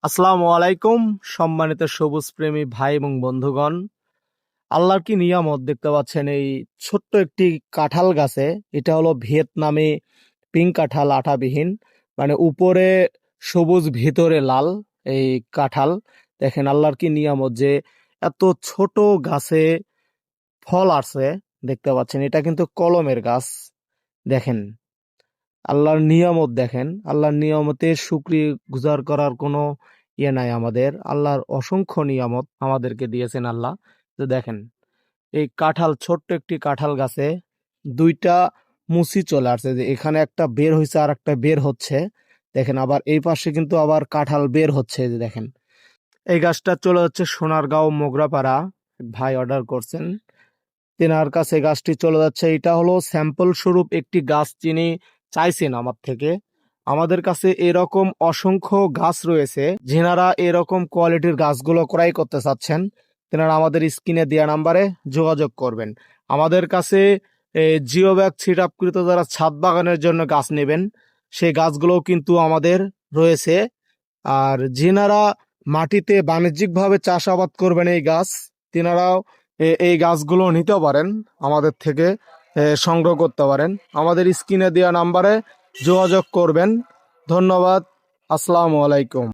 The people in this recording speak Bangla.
আসসালামু আলাইকুম। সম্মানিত সবুজ প্রেমী ভাই এবং বন্ধুগণ, আল্লাহর কি নিয়ামত দেখতে পাচ্ছেন এই ছোট্ট একটি কাঁঠাল গাছে। এটা হলো ভিয়েতনামি পিঙ্ক কাঁঠাল, আঠাবিহীন, মানে উপরে সবুজ ভিতরে লাল। এই কাঁঠাল দেখেন আল্লাহর কি নিয়ামত যে এত ছোট গাছে ফল আসছে। দেখতে পাচ্ছেন এটা কিন্তু কলমের গাছ। দেখেন আল্লাহর নিয়ামত, দেখেন আল্লাহর নিয়ামতের শুকরিয়া গুজার করার কোনো নাই আমাদের। আল্লাহর অসংখ্য নিয়ামত আমাদেরকে দিয়েছেন আল্লাহ। তো দেখেন এই কাঁঠাল, ছোট্ট একটি কাঁঠাল গাছে দুইটা মুচি চলে আসছে, যে এখানে একটা বের হয়েছে আর একটা বের হচ্ছে। দেখেন আবার এই পাশে কিন্তু আবার কাঁঠাল বের হচ্ছে, যে দেখেন এই গাছটা চলে যাচ্ছে সোনারগাঁও মোগরাপাড়া। ভাই অর্ডার করছেন, তেনার কাছে গাছটি চলে যাচ্ছে। এটা হলো স্যাম্পল স্বরূপ একটি গাছ যিনি চাইছেন আমার থেকে। আমাদের কাছে এরকম অসংখ্য গাছ রয়েছে, যেনারা এরকম কোয়ালিটির গাছগুলো ক্রয় করতে চাচ্ছেন তেনারা আমাদের স্ক্রিনে দেওয়া নাম্বারে যোগাযোগ করবেন। আমাদের কাছে জিও ব্যাগ ছিট আপকৃত যারা ছাদ বাগানের জন্য গাছ নেবেন সেই গাছগুলোও কিন্তু আমাদের রয়েছে। আর যেনারা মাটিতে বাণিজ্যিকভাবে চাষাবাদ করবেন এই গাছ, তেনারাও এই গাছগুলো নিতে পারেন, আমাদের থেকে সংগ্রহ করতে পারেন। আমাদের স্ক্রিনে দেওয়া নাম্বারে যোগাযোগ করবেন। ধন্যবাদ। আসসালামু আলাইকুম।